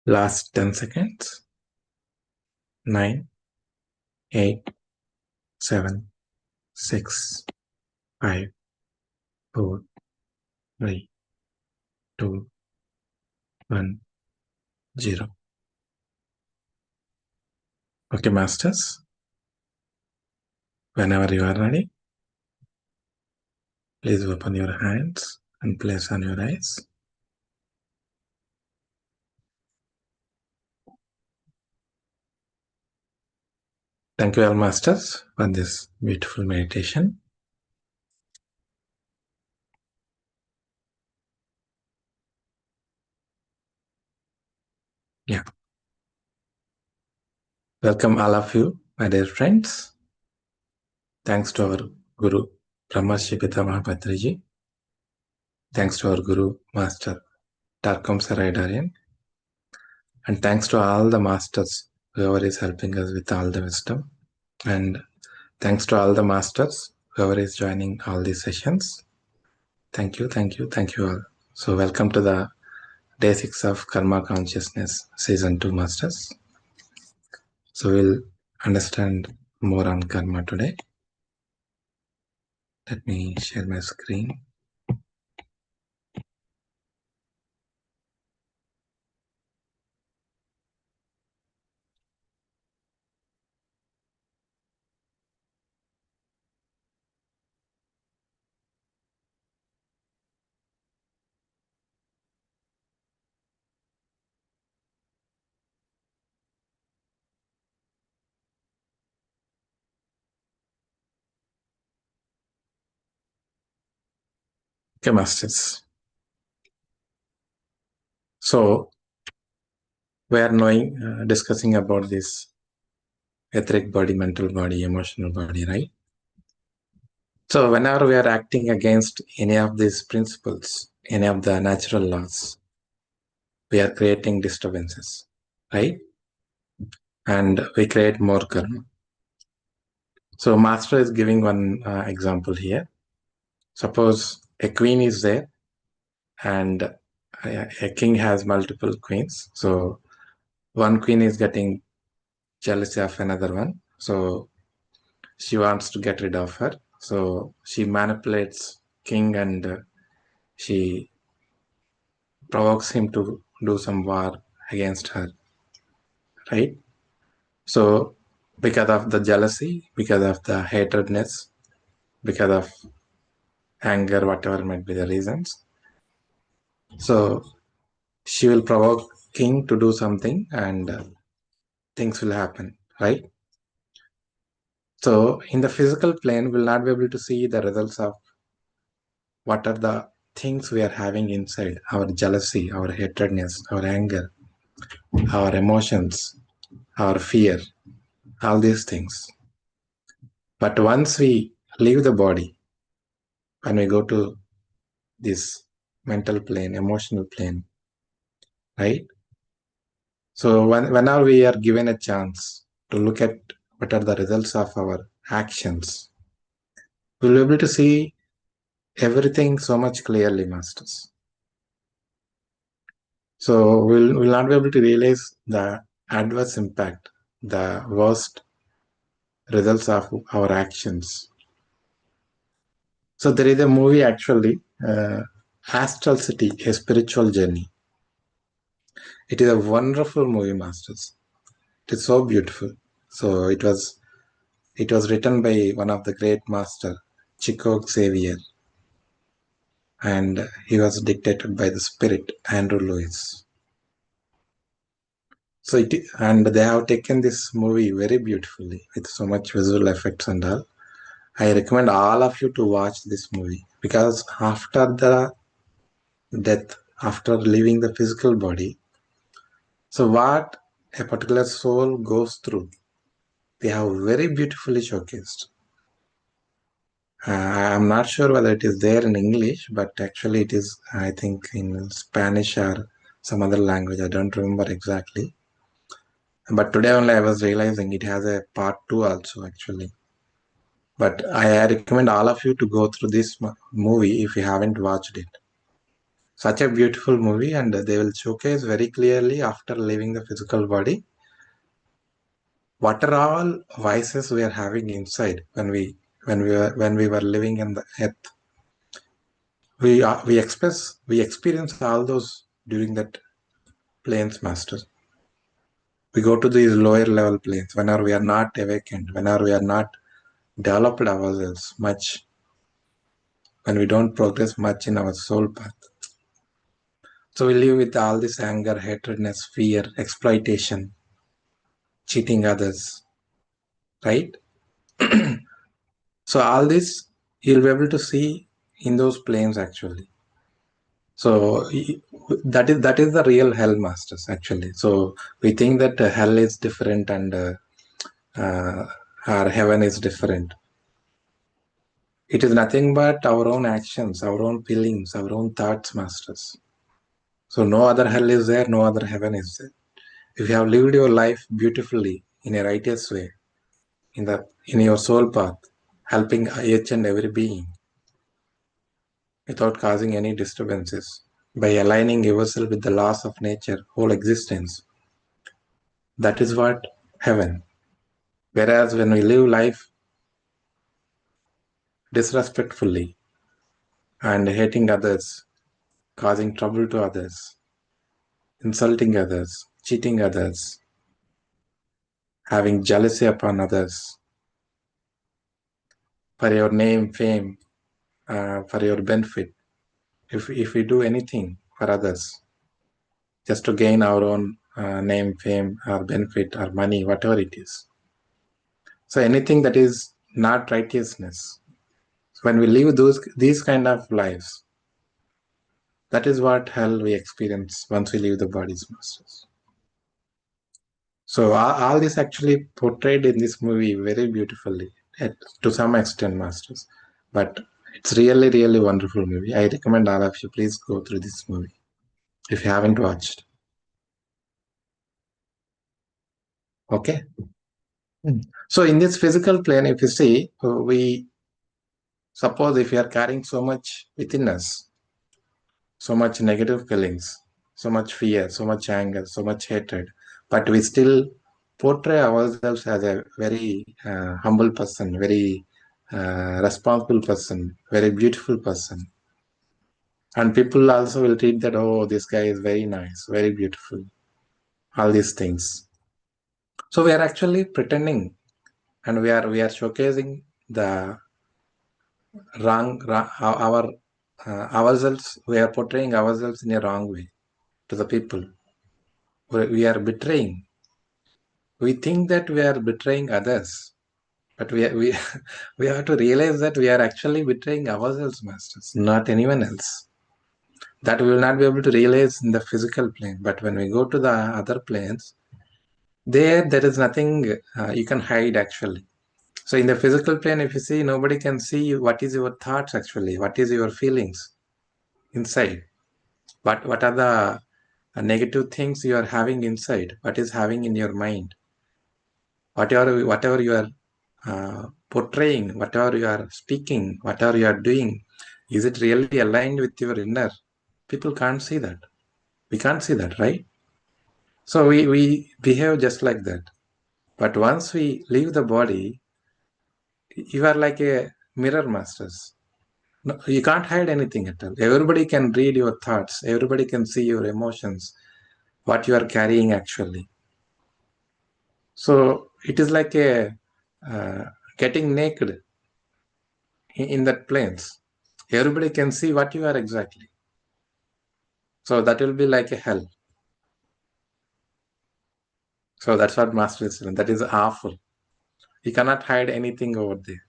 Last 10 seconds. 9, 8, 7, 6, 5, 4, 3, 2, 1, 0. Okay, masters. Whenever you are ready, please open your hands and place on your eyes. Thank you all, masters, for this beautiful meditation. Yeah. Welcome all of you, my dear friends. Thanks to our Guru, Brahmarshi Pitama Bhadraji. Thanks to our Guru, Master Tarkam Saraidarian. And thanks to all the masters, whoever is helping us with all the wisdom. And thanks to all the masters, whoever is joining all these sessions. Thank you, thank you, thank you all. So welcome to the Day 6 of Karma Consciousness, Season 2, Masters. So we'll understand more on karma today. Let me share my screen. Okay, Masters. So we are discussing about this etheric body, mental body, emotional body, right? So whenever we are acting against any of these principles, any of the natural laws, we are creating disturbances, right? And we create more karma. So Master is giving one example here. Suppose a queen is there and a king has multiple queens. So one queen is getting jealousy of another one. So she wants to get rid of her. So she manipulates king and she provokes him to do some war against her, right? So because of the jealousy, because of the hatredness, because of anger, whatever might be the reasons, so she will provoke king to do something and things will happen, right? So in the physical plane, we'll not be able to see the results of what are the things we are having inside, our jealousy, our hatredness, our anger, our emotions, our fear, all these things. But once we leave the body, when we go to this mental plane, emotional plane, right? So whenever we are given a chance to look at what are the results of our actions, we'll be able to see everything so much clearly, masters. So we'll not be able to realize the adverse impact, the worst results of our actions. So there is a movie actually, Astral City, A Spiritual Journey. It is a wonderful movie, masters. It is so beautiful. So it was written by one of the great master, Chico Xavier, and he was dictated by the spirit, Andrew Lewis. So and they have taken this movie very beautifully with so much visual effects and all. I recommend all of you to watch this movie because after the death, after leaving the physical body, so what a particular soul goes through, they have very beautifully showcased. I'm not sure whether it is there in English, but actually it is, I think, in Spanish or some other language. I don't remember exactly. But today only I was realizing it has a part 2 also, actually. But I recommend all of you to go through this movie if you haven't watched it. Such a beautiful movie, and they will showcase very clearly after leaving the physical body what are all vices we are having inside when we were living in the earth. We experience all those during that planes, master. We go to these lower level planes whenever we are not awakened, whenever we are not developed ourselves much, when we don't progress much in our soul path. So we live with all this anger, hatredness, fear, exploitation, cheating others, right? So all this you'll be able to see in those planes actually. So that is the real hell, masters, actually. So we think that hell is different and uh, our heaven is different. It is nothing but our own actions, our own feelings, our own thoughts, masters. So no other hell is there, no other heaven is there. If you have lived your life beautifully in a righteous way, in your soul path, helping each and every being without causing any disturbances, by aligning yourself with the laws of nature, whole existence, that is what heaven. Whereas when we live life disrespectfully and hating others, causing trouble to others, insulting others, cheating others, having jealousy upon others, for your name, fame, for your benefit, if we do anything for others, just to gain our own name, fame, or benefit, or money, whatever it is. So anything that is not righteousness. So when we live these kind of lives, that is what hell we experience once we leave the bodies, masters. So all this actually portrayed in this movie very beautifully, to some extent, masters. But it's really, really wonderful movie. I recommend all of you please go through this movie if you haven't watched. Okay. So in this physical plane, if you see, we suppose if we are carrying so much within us, so much negative feelings, so much fear, so much anger, so much hatred, but we still portray ourselves as a very humble person, very responsible person, very beautiful person. And people also will treat that, oh, this guy is very nice, very beautiful, all these things. So we are actually pretending, and we are showcasing the wrong our ourselves. We are portraying ourselves in a wrong way to the people. We are betraying. We think that we are betraying others, but we have to realize that we are actually betraying ourselves, masters, not anyone else. That we will not be able to realize in the physical plane. But when we go to the other planes, there is nothing you can hide actually. So in the physical plane, if you see, nobody can see what is your thoughts actually, what is your feelings inside. What are the negative things you are having inside? What is having in your mind? Whatever you are portraying, whatever you are speaking, whatever you are doing, is it really aligned with your inner? People can't see that. We can't see that, right? So we behave just like that. But once we leave the body, you are like a mirror, masters. No, you can't hide anything at all. Everybody can read your thoughts. Everybody can see your emotions, what you are carrying actually. So it is like a uh, getting naked in that planes. Everybody can see what you are exactly. So that will be like a hell. So that's what master is saying. That is awful. You cannot hide anything over there.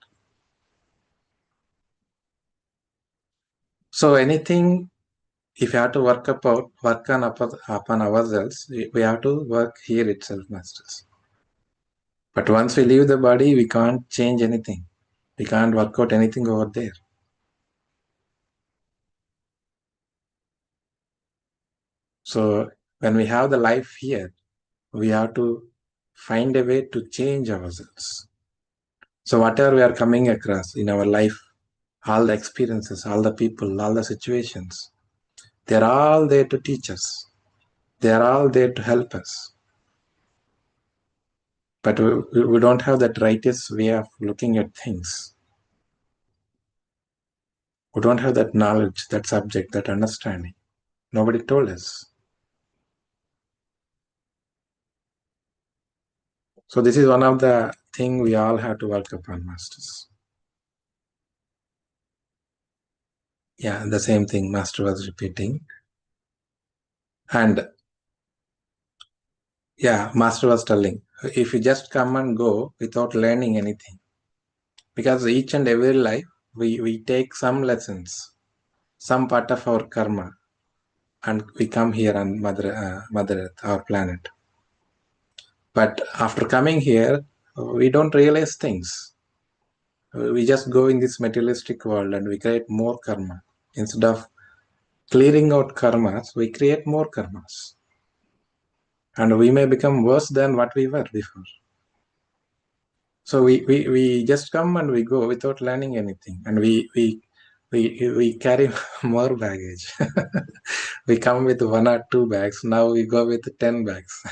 So anything, if you have to work upon ourselves, we have to work here itself, masters. But once we leave the body, we can't change anything. We can't work out anything over there. So when we have the life here, we have to find a way to change ourselves. So whatever we are coming across in our life, all the experiences, all the people, all the situations, They're all there to teach us. They're all there to help us. But we don't have that righteous way of looking at things. We don't have that knowledge, that subject, that understanding. Nobody told us. So this is one of the things we all have to work upon, masters. Yeah, the same thing master was repeating. And yeah, master was telling, if you just come and go without learning anything, because each and every life, we take some lessons, some part of our karma, and we come here on Mother Earth, our planet. But after coming here, we don't realize things. We just go in this materialistic world and we create more karma. Instead of clearing out karmas, we create more karmas. And we may become worse than what we were before. So we just come and we go without learning anything. And we carry more baggage. We come with 1 or 2 bags. Now we go with 10 bags.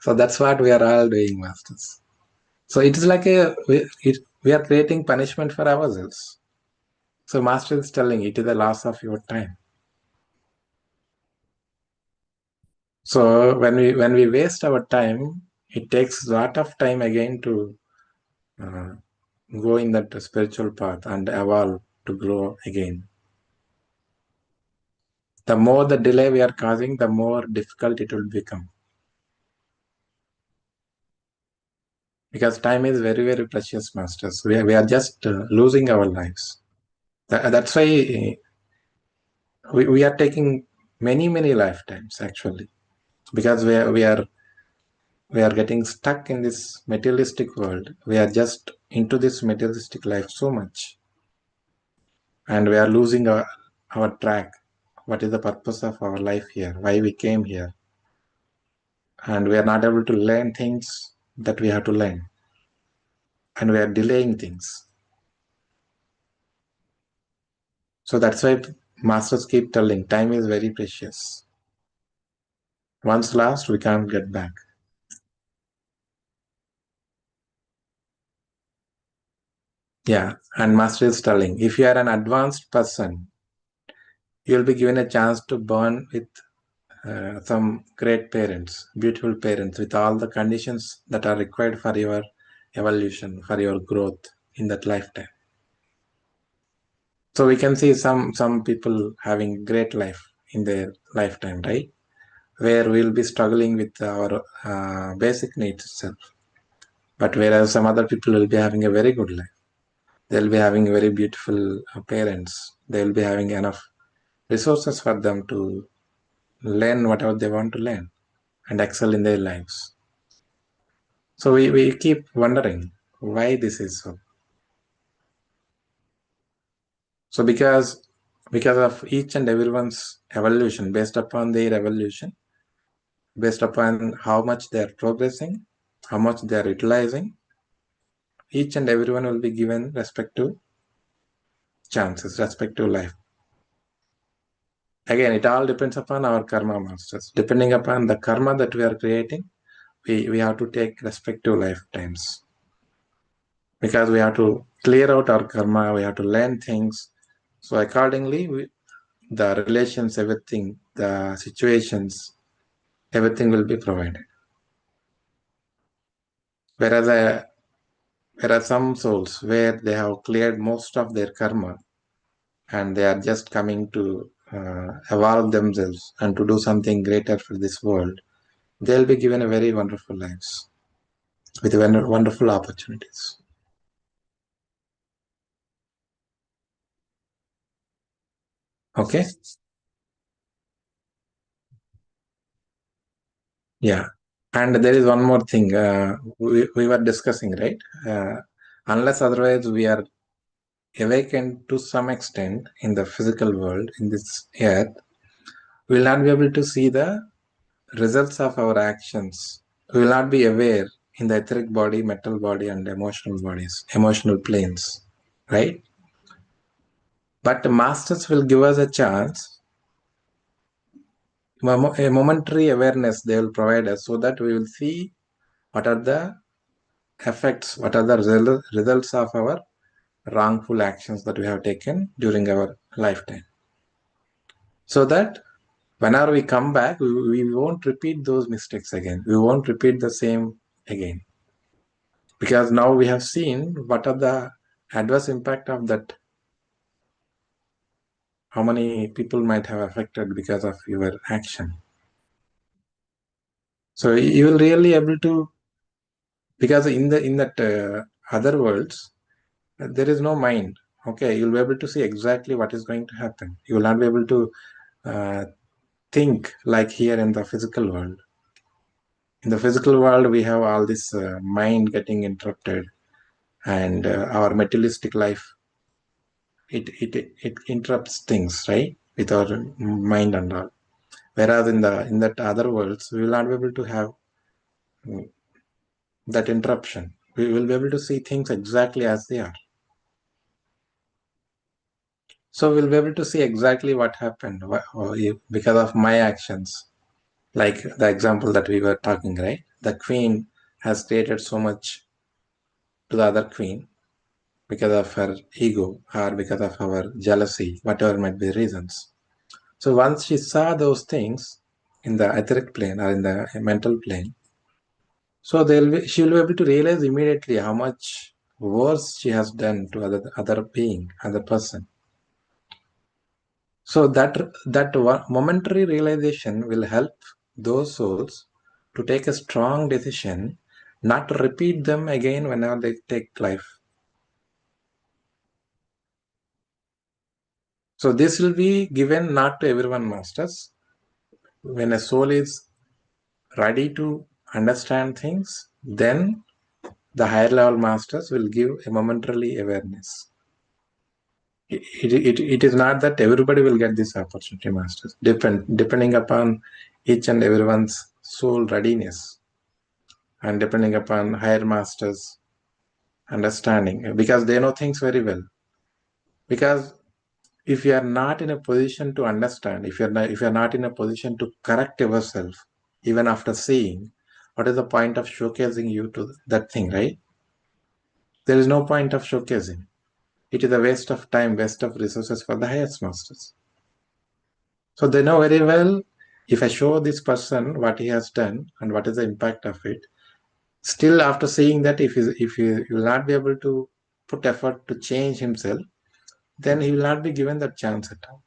So that's what we are all doing, masters. So it is like we are creating punishment for ourselves. So master is telling it is the loss of your time. So when we waste our time, it takes a lot of time again to go in that spiritual path and evolve to grow again. The more the delay we are causing, the more difficult it will become. Because time is very, very precious, masters. We are just losing our lives. That's why we are taking many, many lifetimes, actually. Because we are getting stuck in this materialistic world. We are just into this materialistic life so much. And we are losing our track. What is the purpose of our life here? Why we came here? And we are not able to learn things that we have to learn. And we are delaying things. So that's why masters keep telling time is very precious. Once lost, we can't get back. Yeah, and master is telling, if you are an advanced person, you will be given a chance to born with some great parents, beautiful parents, with all the conditions that are required for your evolution, for your growth in that lifetime. So we can see some people having great life in their lifetime, right? Where we'll be struggling with our basic needs itself. But whereas some other people will be having a very good life. They'll be having very beautiful parents. They'll be having enough resources for them to learn whatever they want to learn and excel in their lives. So we keep wondering why this is so. So because of each and everyone's evolution, based upon their evolution, based upon how much they are progressing, how much they are utilizing, each and everyone will be given respective chances, respective life. Again, it all depends upon our karma, masters. Depending upon the karma that we are creating, we have to take respective lifetimes. Because we have to clear out our karma, we have to learn things. So accordingly, the relations, everything, the situations, everything will be provided. Whereas there are some souls where they have cleared most of their karma and they are just coming to evolve themselves and to do something greater for this world, they'll be given a very wonderful lives with wonderful opportunities. Okay? Yeah. And there is one more thing we were discussing, right? Unless otherwise we are awakened to some extent in the physical world, in this earth, we will not be able to see the results of our actions. We will not be aware in the etheric body, mental body, and emotional bodies, emotional planes, right? But the masters will give us a chance a momentary awareness they will provide us, so that we will see what are the effects, what are the results of our wrongful actions that we have taken during our lifetime. So that whenever we come back, we won't repeat those mistakes again. We won't repeat the same again. Because now we have seen what are the adverse impact of that. How many people might have affected because of your action. So you will really able to, because in that other worlds, there is no mind. Okay, you'll be able to see exactly what is going to happen. You will not be able to think like here in the physical world. In the physical world, we have all this mind getting interrupted, and our materialistic life, it interrupts things, right, with our mind and all. Whereas in that other worlds, we will not be able to have that interruption. We will be able to see things exactly as they are. So we'll be able to see exactly what happened because of my actions. Like the example that we were talking, right? The queen has created so much to the other queen because of her ego or because of our jealousy, whatever might be reasons. So once she saw those things in the etheric plane or in the mental plane, so she will be able to realize immediately how much worse she has done to other being, other person. So that one momentary realization will help those souls to take a strong decision, not to repeat them again whenever they take life. So this will be given not to everyone, masters. When a soul is ready to understand things, then the higher level masters will give a momentarily awareness. It is not that everybody will get this opportunity, masters. Depending upon each and everyone's soul readiness, and depending upon higher masters' understanding, because they know things very well. Because if you are not in a position to understand, if you are not in a position to correct yourself, even after seeing, what is the point of showcasing you to that thing, right? There is no point of showcasing. It is a waste of time, waste of resources for the highest masters. So they know very well, if I show this person what he has done and what is the impact of it, still after seeing that, if he will not be able to put effort to change himself, then he will not be given that chance at all.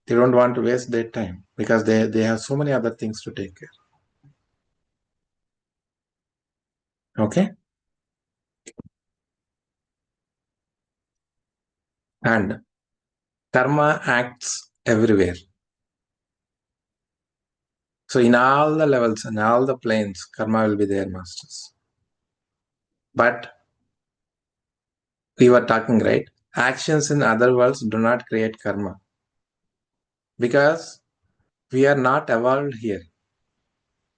They don't want to waste their time because they have so many other things to take care. Okay? And karma acts everywhere. So in all the levels and all the planes, karma will be there, masters. But we were talking, right? Actions in other worlds do not create karma. Because we are not evolved here.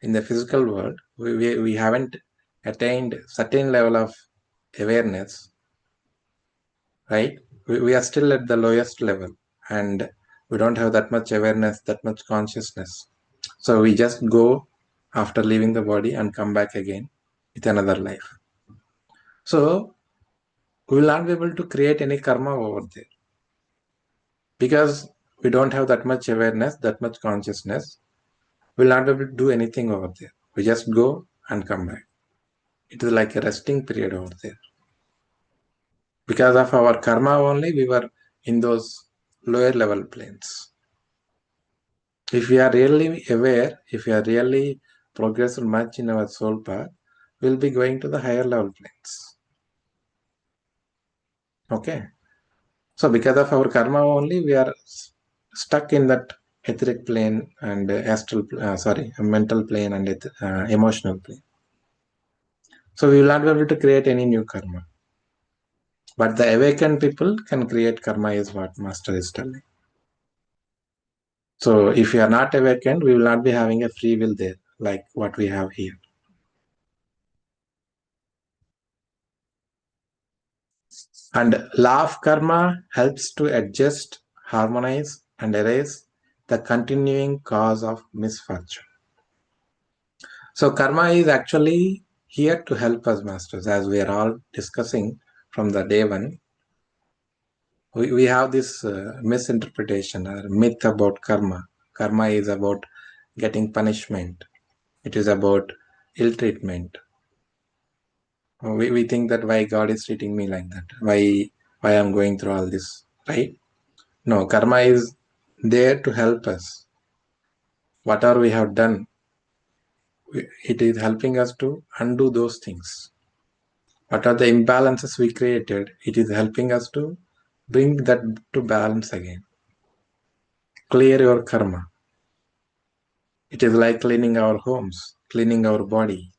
In the physical world, we haven't attained certain level of awareness, right? We are still at the lowest level, and we don't have that much awareness, that much consciousness. So we just go after leaving the body and come back again with another life. So we will not be able to create any karma over there because we don't have that much awareness, that much consciousness. We'll not be able to do anything over there. We just go and come back. It is like a resting period over there. Because of our karma only, we were in those lower level planes. If we are really aware, if we are really progressed much in our soul path, we'll be going to the higher level planes. Okay. So because of our karma only, we are stuck in that etheric plane and mental plane and emotional plane. So we will not be able to create any new karma. But the awakened people can create karma, is what Master is telling. So if we are not awakened, we will not be having a free will there, like what we have here. And law of karma helps to adjust, harmonize, and erase the continuing cause of misfortune. So karma is actually here to help us, masters, as we are all discussing from the day one. We have this misinterpretation or myth about karma. Karma is about getting punishment. It is about ill treatment. We think that why God is treating me like that, why I'm going through all this, right? No, karma is there to help us. Whatever we have done, it is helping us to undo those things. What are the imbalances we created? It is helping us to bring that to balance again. Clear your karma. It is like cleaning our homes, cleaning our body.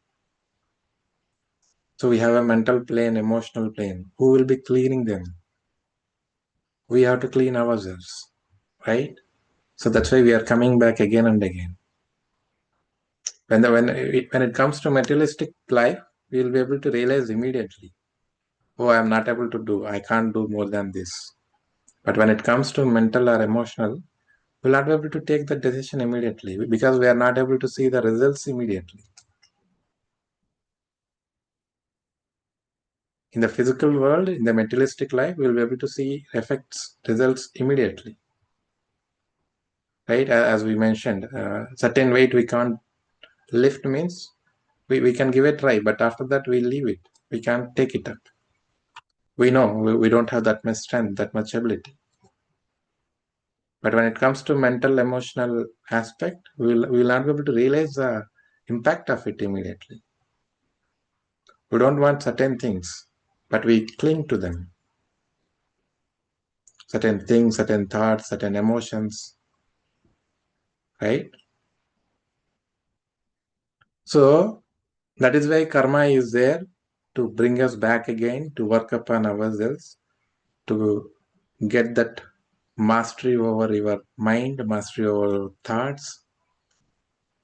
So we have a mental plane, emotional plane. Who will be cleaning them? We have to clean ourselves, right? So that's why we are coming back again and again. When it comes to materialistic life, we will be able to realize immediately, oh, I am not able to do, I can't do more than this. But when it comes to mental or emotional, we'll not be able to take the decision immediately because we are not able to see the results immediately. In the physical world, in the materialistic life, we'll be able to see effects, results immediately. Right? As we mentioned, certain weight we can't lift means we can give it a try, but after that we leave it. We can't take it up. We know we don't have that much strength, that much ability. But when it comes to mental, emotional aspect, we'll not be able to realize the impact of it immediately. We don't want certain things, but we cling to them. Certain things, certain thoughts, certain emotions, right? So that is why karma is there to bring us back again, to work upon ourselves, to get that mastery over your mind, mastery over your thoughts,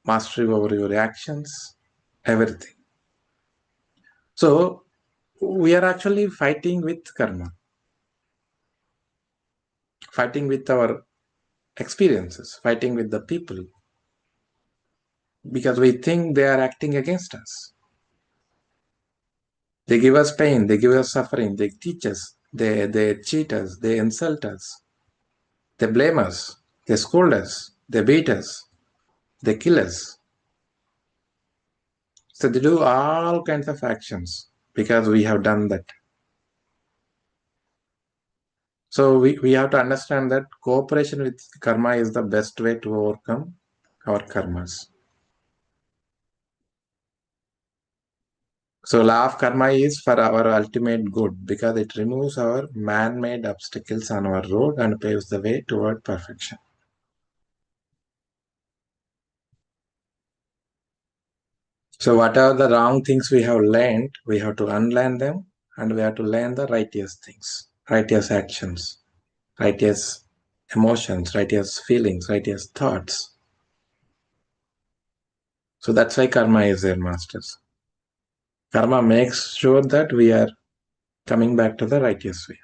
mastery over your actions, everything. So we are actually fighting with karma, fighting with our experiences, fighting with the people, because we think they are acting against us. They give us pain, they give us suffering, they teach us, they cheat us, they insult us, they blame us, they scold us, they beat us, they kill us. So they do all kinds of actions because we have done that. So we have to understand that cooperation with karma is the best way to overcome our karmas. So law of karma is for our ultimate good because it removes our man-made obstacles on our road and paves the way toward perfection. So whatever the wrong things we have learned, we have to unlearn them and we have to learn the righteous things, righteous actions, righteous emotions, righteous feelings, righteous thoughts. So that's why karma is there, masters. Karma makes sure that we are coming back to the righteous way.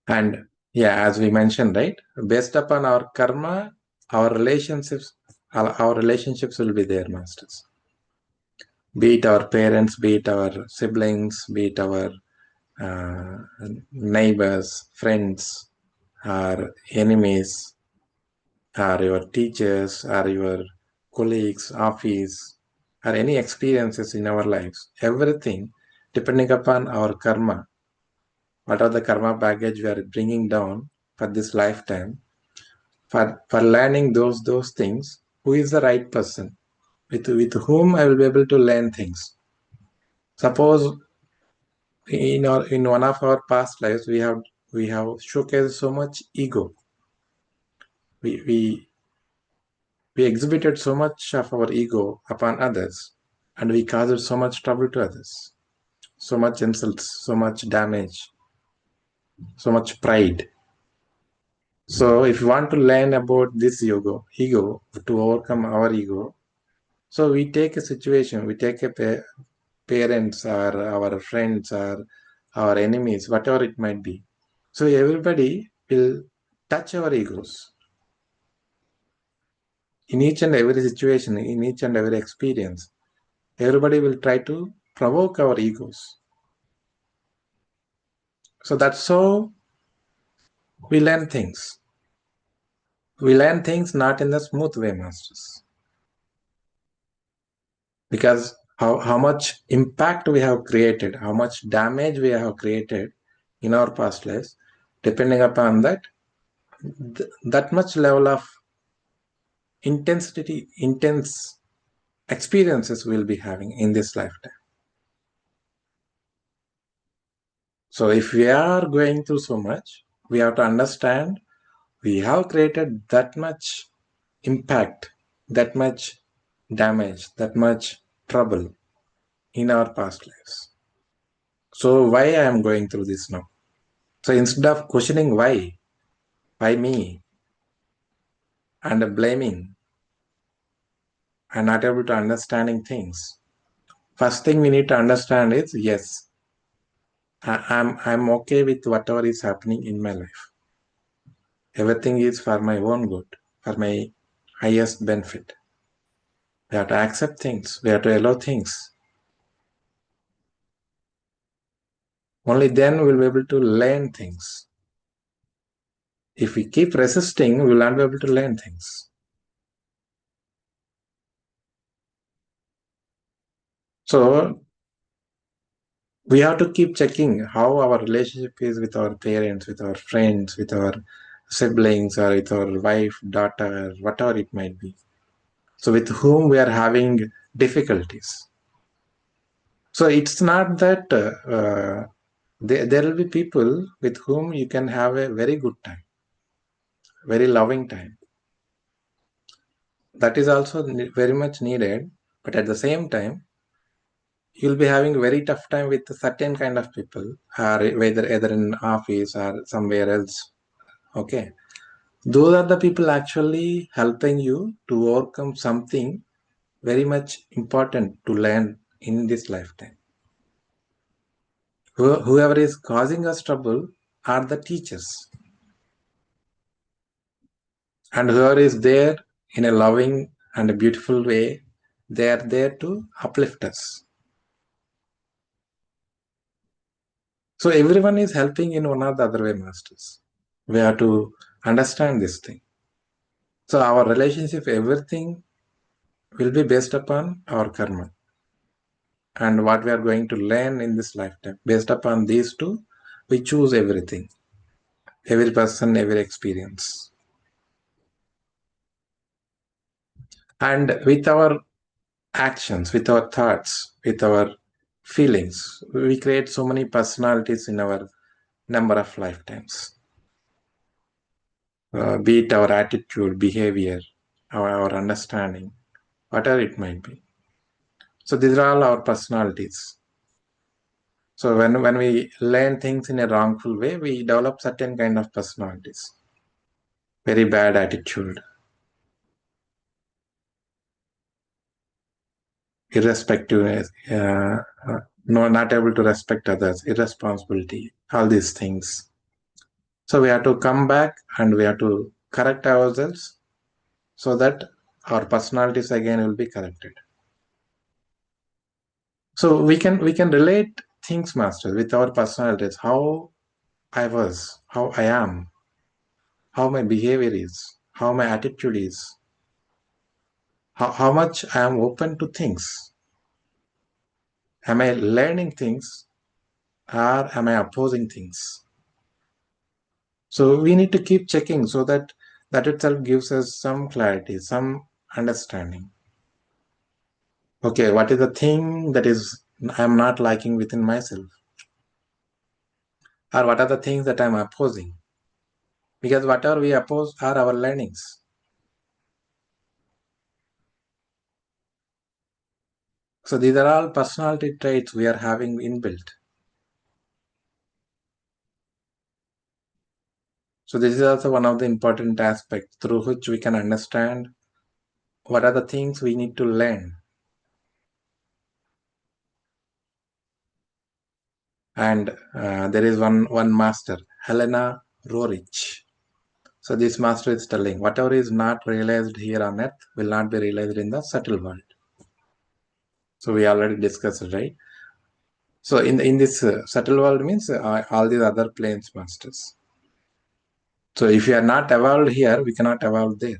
And yeah, as we mentioned, right, based upon our karma, our relationships will be there, masters. Be it our parents, be it our siblings, be it our uh, neighbors, friends, or enemies, or your teachers, or your colleagues, office, or any experiences in our lives, everything depending upon our karma, what are the karma baggage we are bringing down for this lifetime, for learning those things, who is the right person, with whom I will be able to learn things. Suppose in one of our past lives we have showcased so much ego. We exhibited so much of our ego upon others, and we caused so much trouble to others, so much insults, so much damage, so much pride. So if you want to learn about this ego to overcome our ego, so we take a situation, we take a parents or our friends or our enemies, whatever it might be. So everybody will touch our egos. In each and every situation, in each and every experience, everybody will try to provoke our egos. So that's how we learn things. We learn things not in the smooth way, masters. Because how much impact we have created, how much damage we have created in our past lives, depending upon that, that much level of intensity, intense experiences we'll be having in this lifetime. So if we are going through so much, we have to understand we have created that much impact, that much damage, that much trouble in our past lives. So why I am going through this now? So instead of questioning why me, and blaming and not able to understanding things, first thing we need to understand is, yes, I'm okay with whatever is happening in my life. Everything is for my own good, for my highest benefit. We have to accept things. We have to allow things. Only then we'll be able to learn things. If we keep resisting, we will not be able to learn things. So we have to keep checking how our relationship is with our parents, with our friends, with our siblings, or with our wife, daughter, whatever it might be. So with whom we are having difficulties. So it's not that there will be people with whom you can have a very good time, very loving time. That is also very much needed, but at the same time, you'll be having a very tough time with a certain kind of people, or whether either in office or somewhere else. Okay, those are the people actually helping you to overcome something very much important to learn in this lifetime. Whoever is causing us trouble are the teachers, and whoever is there in a loving and a beautiful way, they are there to uplift us. So everyone is helping in one or the other way, masters. We have to understand this thing. So our relationship, everything will be based upon our karma and what we are going to learn in this lifetime. Based upon these two, we choose everything, every person, every experience. And with our actions, with our thoughts, with our feelings, we create so many personalities in our number of lifetimes. Be it our attitude, behavior, our understanding, whatever it might be. So these are all our personalities. So when we learn things in a wrongful way, we develop certain kind of personalities. Very bad attitude, irrespectiveness, no, not able to respect others, irresponsibility, all these things. So we have to come back and we have to correct ourselves so that our personalities again will be corrected. So we can relate things, master, with our personalities, how I was, how I am, how my behavior is, how my attitude is, how much I am open to things. Am I learning things or am I opposing things? So we need to keep checking so that that itself gives us some clarity, some understanding. Okay, what is the thing that is I'm not liking within myself? Or what are the things that I'm opposing? Because whatever we oppose are our learnings. So these are all personality traits we are having inbuilt. So this is also one of the important aspects through which we can understand what are the things we need to learn. And there is one master, Helena Rorich. So this master is telling, whatever is not realized here on earth will not be realized in the subtle world. So we already discussed it, right? So in this subtle world means all these other planes masters. So if we are not evolved here, we cannot evolve there.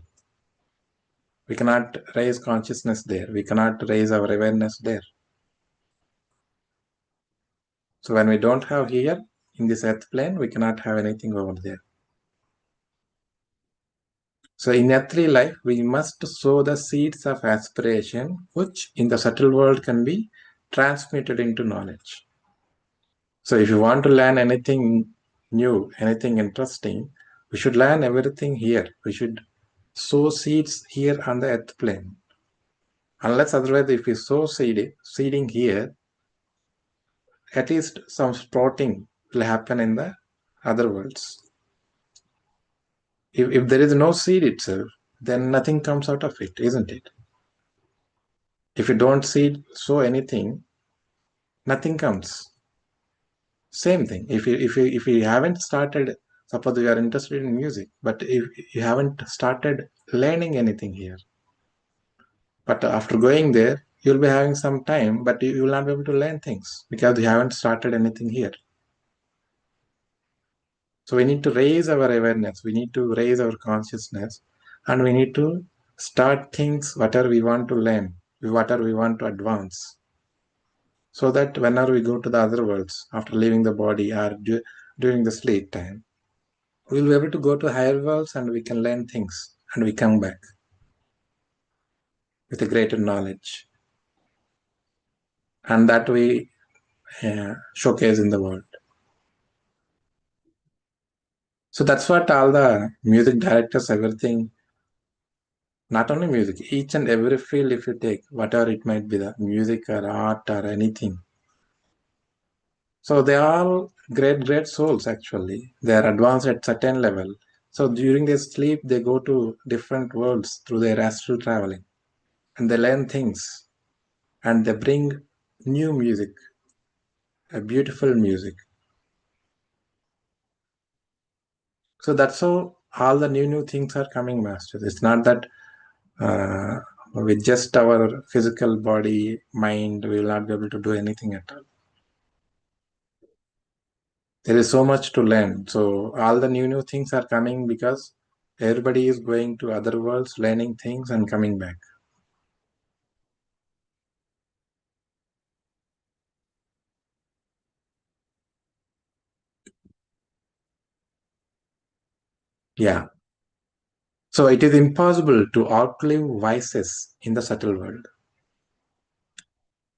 We cannot raise consciousness there. We cannot raise our awareness there. So when we don't have here, in this earth plane, we cannot have anything over there. So in earthly life, we must sow the seeds of aspiration, which in the subtle world can be transmuted into knowledge. So if you want to learn anything new, anything interesting, we should learn everything here. We should sow seeds here on the earth plane. Unless otherwise, if we sow seeding here, at least some sprouting will happen in the other worlds. If there is no seed itself, then nothing comes out of it, isn't it? If you don't sow anything, nothing comes. Same thing. If you haven't started, suppose you are interested in music, but if you haven't started learning anything here, but after going there, you'll be having some time, but you will not be able to learn things because you haven't started anything here. So we need to raise our awareness, we need to raise our consciousness, and we need to start things, whatever we want to learn, whatever we want to advance. So that whenever we go to the other worlds, after leaving the body or during the sleep time, we will be able to go to higher worlds and we can learn things and we come back with a greater knowledge. And that we showcase in the world. So that's what all the music directors, everything, not only music, each and every field, if you take, whatever it might be, the music or art or anything. So they are all great souls actually. They are advanced at certain level. So during their sleep, they go to different worlds through their astral traveling. And they learn things. And they bring new music, a beautiful music. So that's how all the new things are coming, masters. It's not that with just our physical body, mind, we will not be able to do anything at all. There is so much to learn. So all the new things are coming because everybody is going to other worlds, learning things and coming back. Yeah. So it is impossible to outlive vices in the subtle world.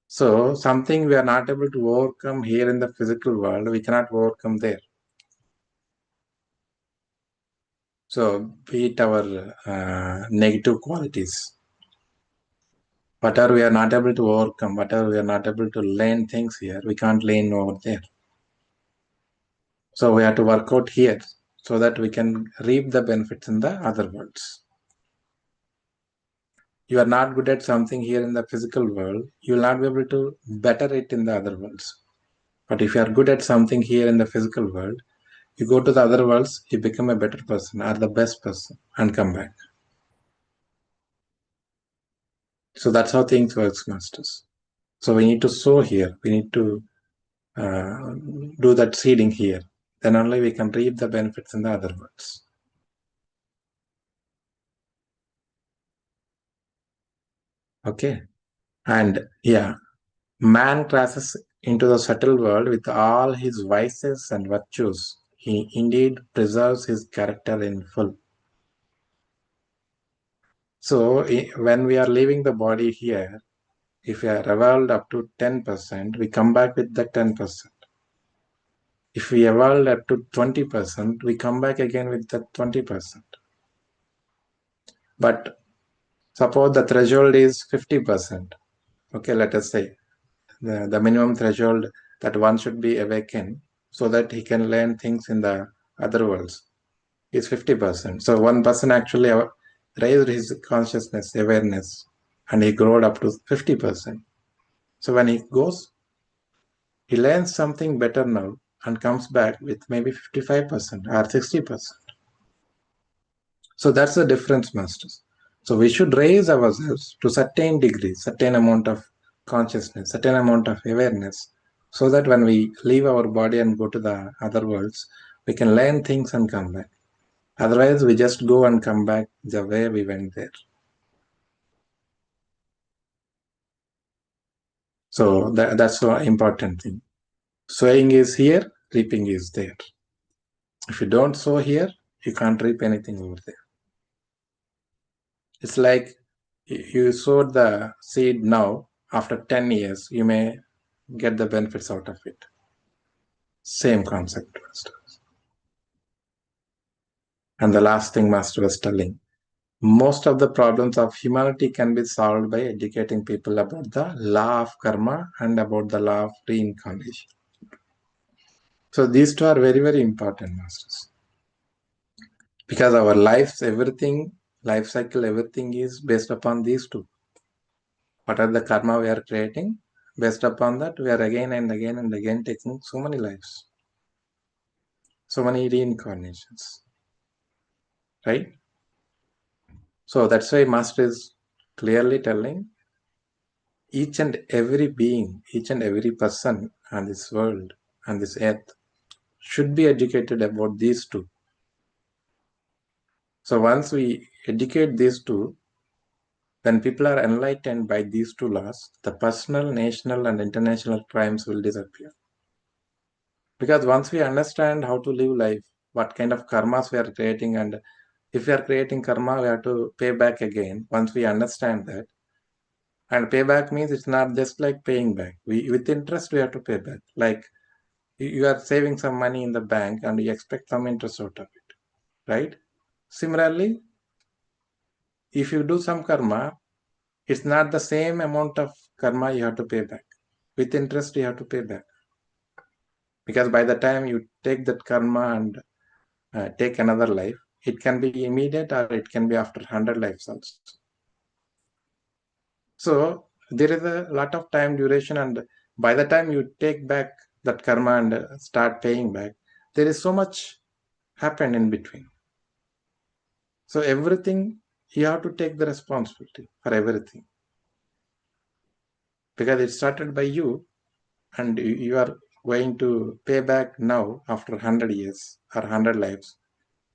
So something we are not able to overcome here in the physical world, we cannot overcome there. So be it our negative qualities, whatever we are not able to overcome, whatever we are not able to learn things here, we can't learn over there. So we have to work out here so that we can reap the benefits in the other worlds. You are not good at something here in the physical world, you will not be able to better it in the other worlds. But if you are good at something here in the physical world, you go to the other worlds, you become a better person or the best person and come back. So that's how things works, masters. So we need to sow here. We need to do that seeding here. Then only we can reap the benefits in the other worlds. Okay. And yeah, man crosses into the subtle world with all his vices and virtues. He indeed preserves his character in full. So when we are leaving the body here, if we are evolved up to 10%, we come back with the 10%. If we evolved up to 20%, we come back again with the 20%. But suppose the threshold is 50%. Okay, let us say the minimum threshold that one should be awakened so that he can learn things in the other worlds is 50%. So one person actually raised his consciousness, awareness, and he grew up to 50%. So when he goes, he learns something better now. and comes back with maybe 55% or 60%. So that's the difference, masters. So we should raise ourselves to certain degree, certain amount of consciousness, certain amount of awareness, so that when we leave our body and go to the other worlds, we can learn things and come back. Otherwise, we just go and come back the way we went there. So that's the important thing. Sowing is here, reaping is there. If you don't sow here, you can't reap anything over there. It's like you sowed the seed now, after 10 years, you may get the benefits out of it. Same concept, Master. And the last thing Master was telling, most of the problems of humanity can be solved by educating people about the law of karma and about the law of reincarnation. So these two are very, very important, Masters. Because our lives, everything, life cycle, everything is based upon these two. What are the karma we are creating? Based upon that, we are again and again and again taking so many lives, so many reincarnations, right? So that's why Master is clearly telling each and every being, each and every person on this world, on this earth, should be educated about these two. So once we educate these two, when people are enlightened by these two laws, the personal, national, and international crimes will disappear. Because once we understand how to live life, what kind of karmas we are creating, and if we are creating karma, we have to pay back again. Once we understand that, and payback means it's not just like paying back. With interest, we have to pay back. Like you are saving some money in the bank and you expect some interest out of it, right? Similarly, if you do some karma, it's not the same amount of karma you have to pay back. With interest, you have to pay back. Because by the time you take that karma and take another life, it can be immediate or it can be after 100 lives also. So there is a lot of time duration, and by the time you take back that karma and start paying back, there is so much happened in between. So everything, you have to take the responsibility for everything. Because it started by you, and you are going to pay back now after 100 years or 100 lives.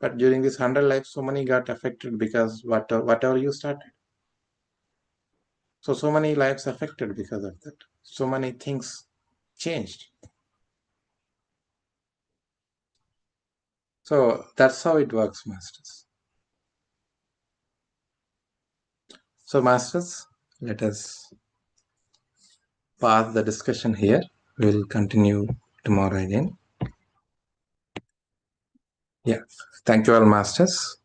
But during this 100 lives, so many got affected because whatever you started. So many lives affected because of that. So many things changed. So that's how it works, Masters. So Masters, let us pause the discussion here. We'll continue tomorrow again. Yeah. Thank you all, Masters.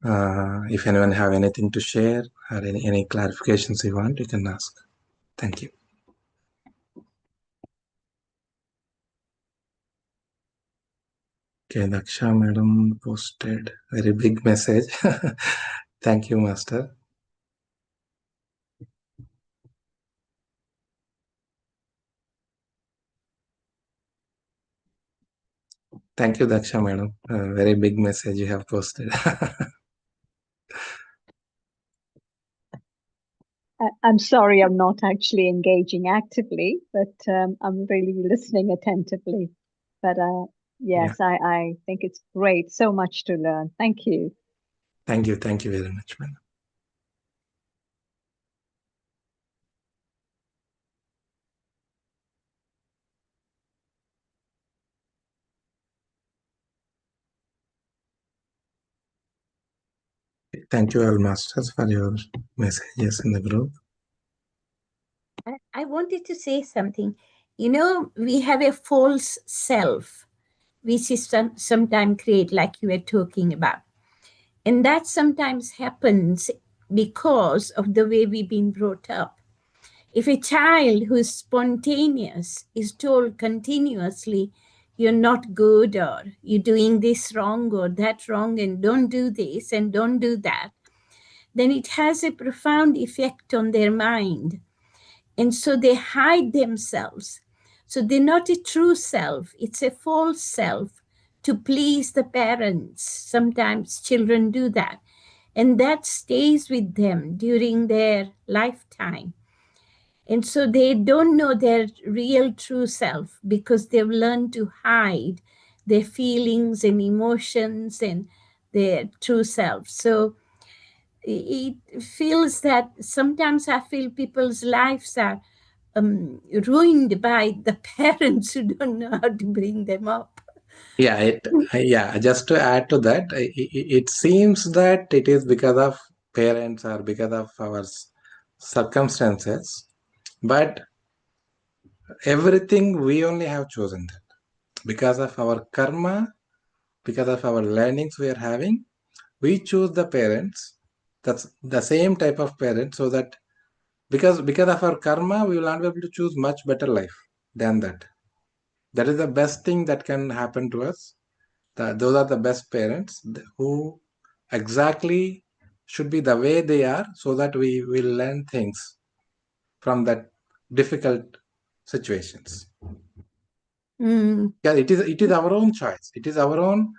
If anyone have anything to share or any clarifications you want, you can ask. Thank you. Okay, Daksha madam posted very big message. Thank you, Master. Thank you, Daksha madam. Very big message you have posted. I'm sorry, I'm not actually engaging actively, but I'm really listening attentively. But yes, yeah. I think it's great. So much to learn. Thank you. Thank you. Thank you very much, madam. Thank you all, Masters, for your messages in the group. I wanted to say something. You know, we have a false self, which is sometimes create, like you were talking about. And that sometimes happens because of the way we've been brought up. If a child who is spontaneous is told continuously, you're not good, or you're doing this wrong or that wrong, and don't do this and don't do that, then it has a profound effect on their mind. And so they hide themselves So they're not a true self, it's a false self to please the parents. Sometimes children do that, and that stays with them during their lifetime. And so they don't know their real true self because they've learned to hide their feelings and emotions and their true self. So it feels that sometimes I feel people's lives are ruined by the parents who don't know how to bring them up. Yeah. Just to add to that, it seems that it is because of parents or because of our circumstances, but everything we only have chosen that because of our karma, because of our learnings we are having. We choose the parents. That's the same type of parents, so that because of our karma, we will not be able to choose much better life than that. That is the best thing that can happen to us. Those are the best parents who exactly should be the way they are, so that we will learn things from that difficult situations. Yeah, it is our own choice. It is our own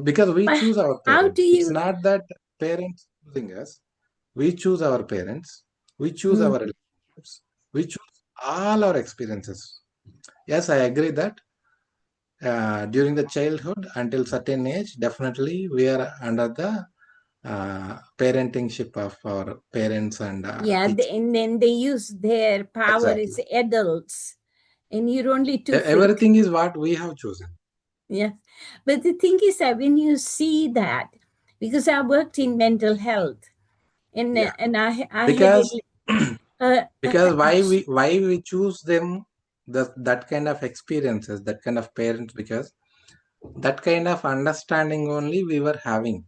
because we But choose our how parents. do It's you? not that parents choosing us. We choose our parents. We choose our relationships. We choose all our experiences. Yes, I agree that during the childhood until certain age, definitely we are under the parentingship of our parents and Yeah, teachers. and then they use their power Exactly. as adults, and you're only to fit. Everything is what we have chosen. Yes, but the thing is that when you see that, because I worked in mental health, and Yeah. I had Because because a why we choose them, that kind of experiences, that kind of parents, because that kind of understanding only we were having.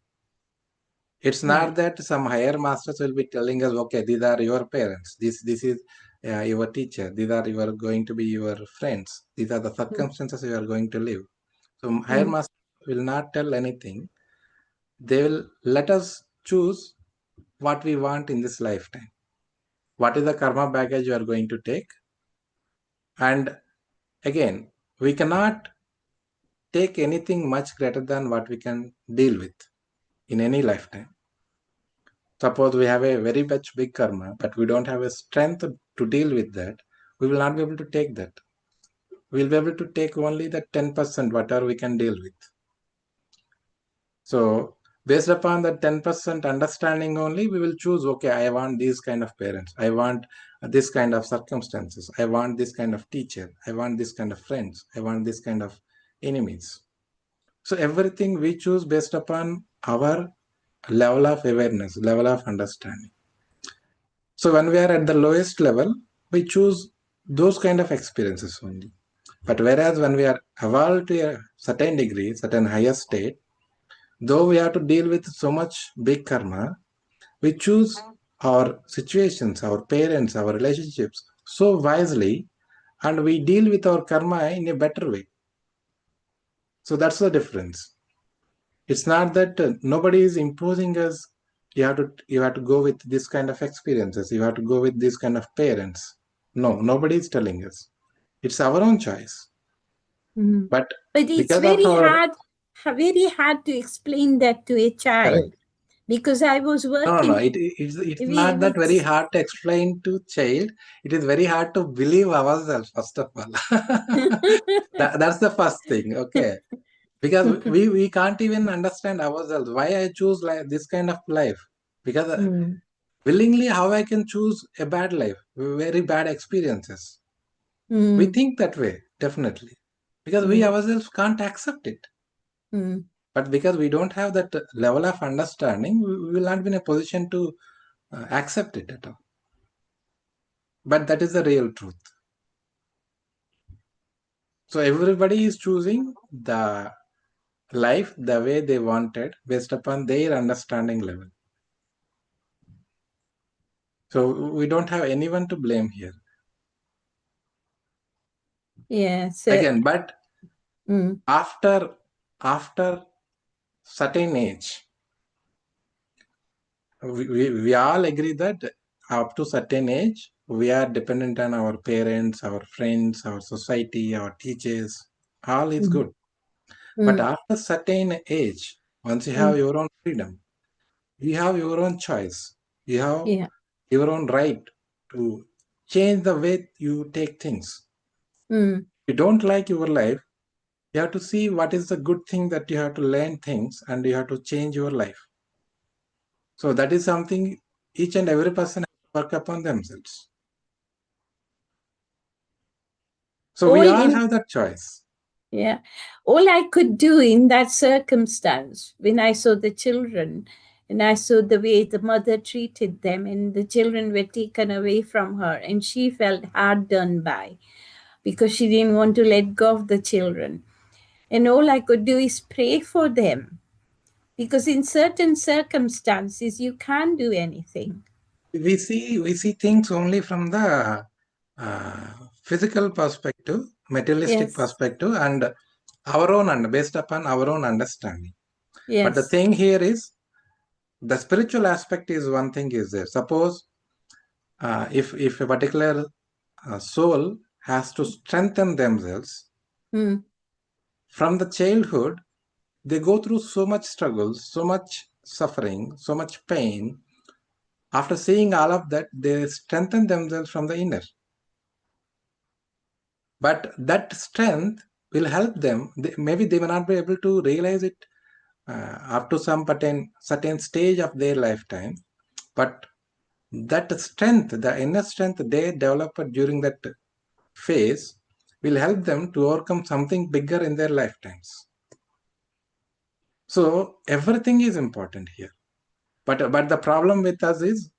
It's right. not that some higher masters will be telling us, okay, these are your parents, this is your teacher, these are you are going to be your friends, these are the circumstances you are going to live. So higher Mm. masters will not tell anything. They will let us choose what we want in this lifetime. What is the karma baggage you are going to take? And again, we cannot take anything much greater than what we can deal with in any lifetime. Suppose we have a very much big karma, but we don't have a strength to deal with that, we will not be able to take that. We will be able to take only the 10% whatever we can deal with. So based upon the 10% understanding only, we will choose, okay, I want these kind of parents. I want this kind of circumstances. I want this kind of teacher. I want this kind of friends. I want this kind of enemies. So everything we choose based upon our level of awareness, level of understanding. So when we are at the lowest level, we choose those kind of experiences only. But whereas when we are evolved to a certain degree, certain higher state, though we have to deal with so much big karma, we choose our situations, our parents, our relationships so wisely, and we deal with our karma in a better way. So that's the difference. It's not that nobody is imposing us. You have to go with this kind of experiences. You have to go with this kind of parents. No, nobody is telling us. It's our own choice. Mm. But But it's because of our very hard to explain that to a child, correct. because I was No. working It's not that very with. hard to explain to child. It is very hard to believe ourselves, first of all. That's the first thing. Okay. Because we can't even understand ourselves. Why I choose like this kind of life? Because Mm. willingly, how I can choose a bad life, very bad experiences. We Mm. think that way, definitely. Because we Mm. ourselves can't accept it. Mm. But because we don't have that level of understanding, we will not be in a position to accept it at all. But that is the real truth. So everybody is choosing the life the way they wanted based upon their understanding level. So we don't have anyone to blame here. Yeah. So. Again, but Mm. after certain age, we all agree that up to certain age, we are dependent on our parents, our friends, our society, our teachers. All is good. But after certain age, once you have your own freedom, you have your own choice. You have your own right to change the way you take things. If you don't like your life, you have to see what is the good thing that you have to learn things and you have to change your life. So that is something each and every person has to work upon themselves. So we all have that choice. Yeah. All I could do in that circumstance, when I saw the children and I saw the way the mother treated them and the children were taken away from her and she felt hard done by because she didn't want to let go of the children. And all I could do is pray for them because in certain circumstances, you can't do anything. We see things only from the physical perspective, materialistic perspective, and our own, and based upon our own understanding. But the thing here is, the spiritual aspect is one thing is there. Suppose if a particular soul has to strengthen themselves from the childhood, they go through so much struggles, so much suffering, so much pain. After seeing all of that, they strengthen themselves from the inner. But that strength will help them. Maybe they may not be able to realize it up to some certain stage of their lifetime. But that strength, the inner strength they develop during that phase, will help them to overcome something bigger in their lifetimes. So everything is important here. But the problem with us is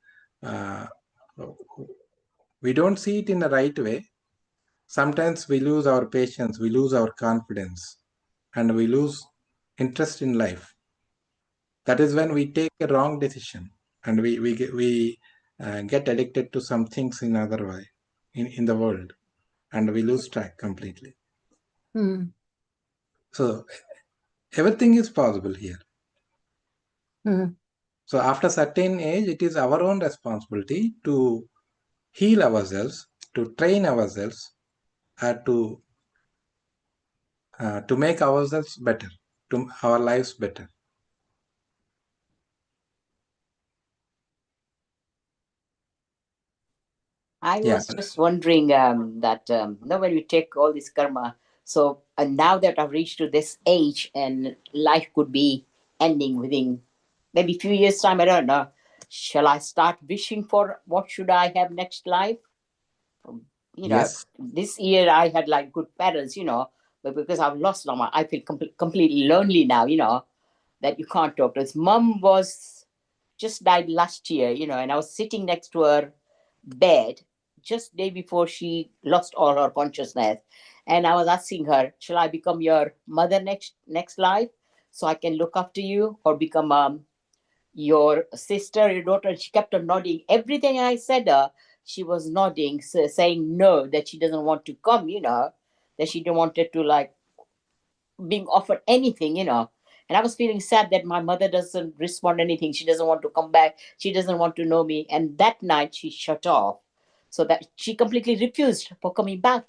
we don't see it in the right way. Sometimes we lose our patience, we lose our confidence, and we lose interest in life. That is when we take a wrong decision, and we get addicted to some things in other way in the world, and we lose track completely. So everything is possible here. So after certain age, it is our own responsibility to heal ourselves, to train ourselves, to make ourselves better, to our lives better. I was just wondering that now when we take all this karma, so now that I've reached to this age and life could be ending within maybe a few years' time, I don't know. Shall I start wishing for what should I have next life? You know, this year I had like good parents, but because I've lost them, I feel completely lonely now, that you can't talk to. His mom just died last year, and I was sitting next to her bed just day before she lost all her consciousness, and I was asking her, shall I become your mother next life so I can look after you, or become your sister, your daughter? And she kept on nodding. Everything I said she was nodding, saying no, that she doesn't want to come, that she didn't want it to like being offered anything, and I was feeling sad that my mother doesn't respond anything. She doesn't want to come back. She doesn't want to know me. And that night she shut off. So that she completely refused for coming back,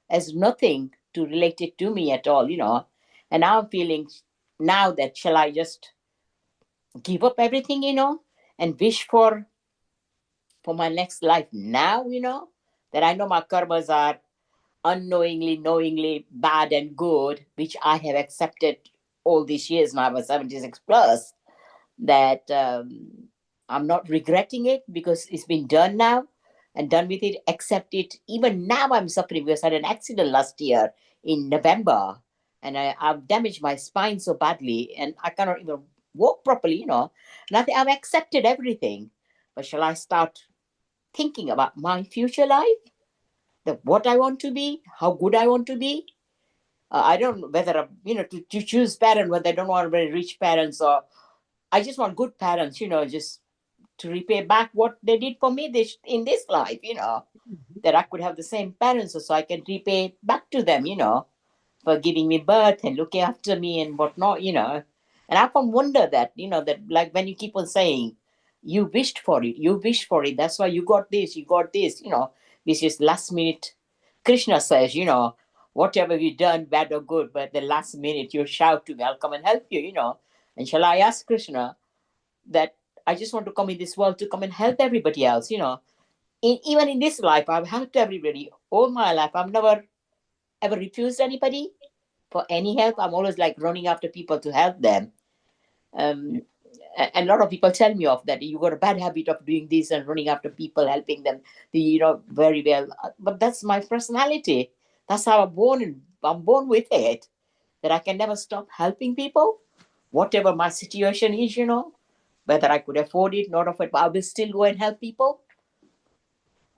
as nothing to relate it to me at all, And now I'm feeling now that shall I just give up everything, and wish for my next life now, that I know my karmas are unknowingly, knowingly bad and good, which I have accepted all these years now. I was 76 plus, that I'm not regretting it because it's been done now and done with it. Accept it. Even now I'm suffering because I had an accident last year in November, and I've damaged my spine so badly and I cannot even walk properly, Nothing. I've accepted everything. But shall I start thinking about my future life? What I want to be, how good I want to be. I don't know whether, to choose parents, whether I don't want very rich parents, or I just want good parents, just to repay back what they did for me in this life, that I could have the same parents so I can repay back to them, for giving me birth and looking after me and whatnot, And I often wonder that, that like when you keep on saying, You wished for it. You wished for it. That's why you got this. You got this. This is last minute. Krishna says, whatever you've done, bad or good, but the last minute you shout to me, I'll come and help you. And shall I ask Krishna that I just want to come in this world to come and help everybody else? Even in this life, I've helped everybody all my life. I've never ever refused anybody for any help. I'm always like running after people to help them. And a lot of people tell me of that. You got a bad habit of doing this and running after people, helping them, very well. But that's my personality. That's how I'm born with it, that I can never stop helping people, whatever my situation is, whether I could afford it, not afford it, but I will still go and help people.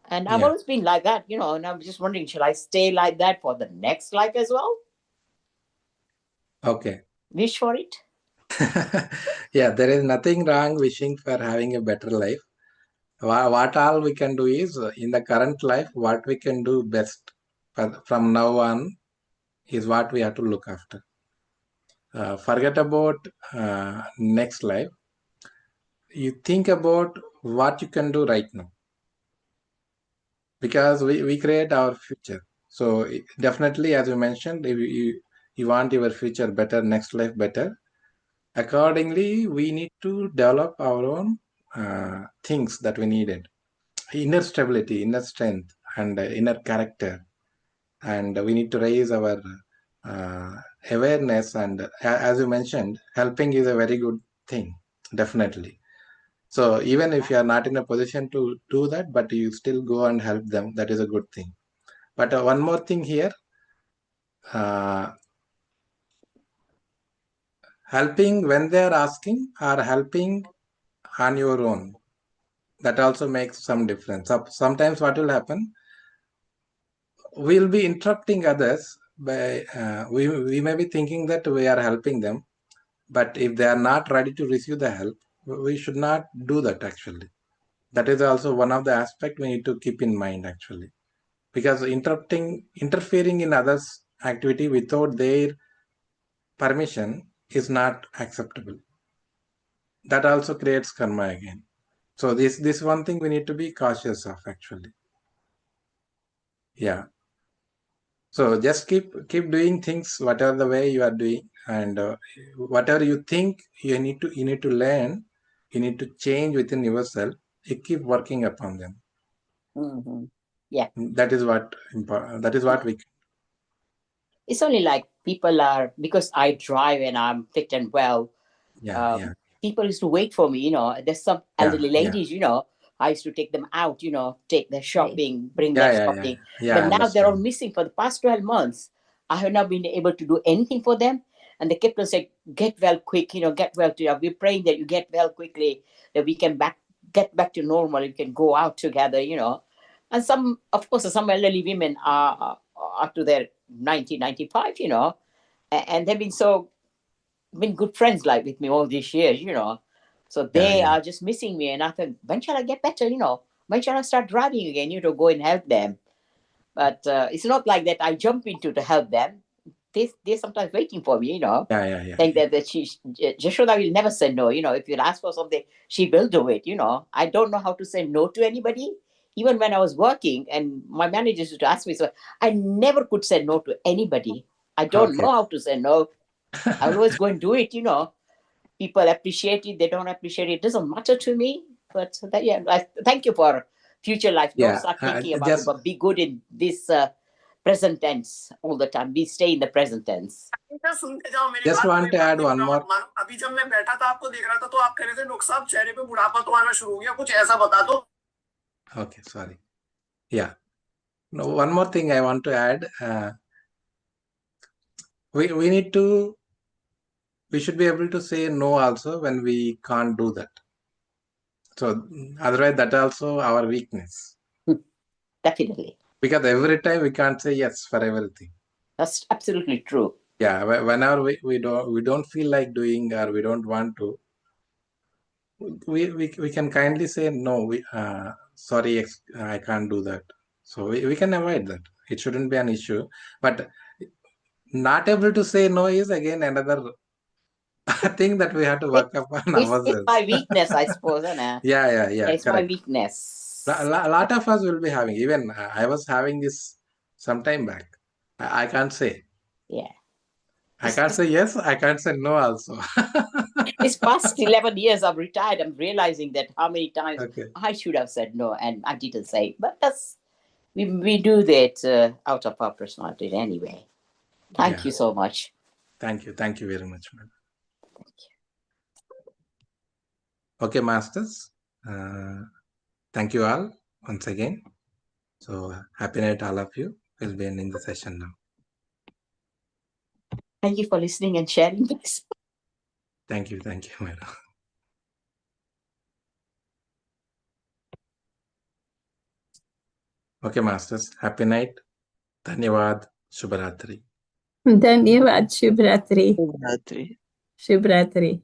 And I've always been like that, and I'm just wondering, shall I stay like that for the next life as well? Okay. Wish for it? Yeah, there is nothing wrong wishing for having a better life. What all we can do is, in the current life, what we can do best from now on is what we have to look after. Forget about next life. You think about what you can do right now. Because we create our future. So definitely, as you mentioned, if you want your future better, next life better, accordingly, we need to develop our own things that we needed. Inner stability, inner strength, and inner character. And we need to raise our awareness. And as you mentioned, helping is a very good thing, definitely. So even if you are not in a position to do that, but you still go and help them, that is a good thing. But one more thing here, helping when they are asking or helping on your own, that also makes some difference. Sometimes what will happen, we'll be interrupting others by, we may be thinking that we are helping them, but if they are not ready to receive the help, we should not do that actually. That is also one of the aspects we need to keep in mind actually. Because interfering in others' activity without their permission is not acceptable. That also creates karma again. So this one thing we need to be cautious of actually. Yeah. So just keep doing things whatever the way you are doing, and whatever you think you need to learn, you need to change within yourself. You keep working upon them. Mm-hmm. Yeah. That is what we. It's only like people are, because I drive and I'm fit and well. Yeah. People used to wait for me. There's some elderly ladies. I used to take them out. Take their shopping, bring their shopping. But now they're all missing for the past 12 months. I have not been able to do anything for them. And they kept on saying, "Get well quick. Get well to you. We're praying that you get well quickly, that we can get back to normal. We can go out together. And some elderly women are up to their 90, 95, and they've been good friends like with me all these years, So they are just missing me. And I thought, when shall I get better, When shall I start driving again, to go and help them? But it's not like that I jump into to help them. They're sometimes waiting for me, Think that Jashoda will never say no, If you ask for something, she will do it, I don't know how to say no to anybody. Even when I was working and my managers used to ask me, so I never could say no to anybody. I don't know how to say no. I will always go and do it, People appreciate it, they don't appreciate it. It doesn't matter to me. But thank you for future life. Don't start thinking about it, but be good in this present tense all the time. Stay in the present tense. Just want to add one more. अभी जब मैं बैठा था आपको देख रहा था तो आप कह रहे थे डॉक्टर साहब चेहरे पे बुढ़ापा तो आना शुरू हो गया, कुछ ऐसा बता दो. Okay, sorry. Yeah. No, one more thing I want to add. We should be able to say no also when we can't do that. So otherwise, that also our weakness. Definitely. Because every time we can't say yes for everything. That's absolutely true. Yeah, whenever we don't feel like doing or we don't want to, we can kindly say no. Sorry, I can't do that. So we can avoid that. It shouldn't be an issue. But not able to say no is again another I think that we have to work upon It's ourselves. my weakness, I suppose, isn't it? Yeah, It's my correct. weakness. A lot of us will be having, even I was having this some time back. I can't say. Yeah. I can't say yes, I can't say no also. This past 11 years I've retired, I'm realizing that how many times Okay. I should have said no and I didn't say. But that's we do that out of our personality anyway. Thank you so much. Thank you very much, madam. Okay, masters. Thank you all once again. So happy night, all of you. We'll be ending the session now. Thank you for listening and sharing this. Thank you, madam. Okay, masters. Happy night. Dhanyavad. Shubharatri. Dhanyavad. Shubhratri. Shubhratri. Shubhratri.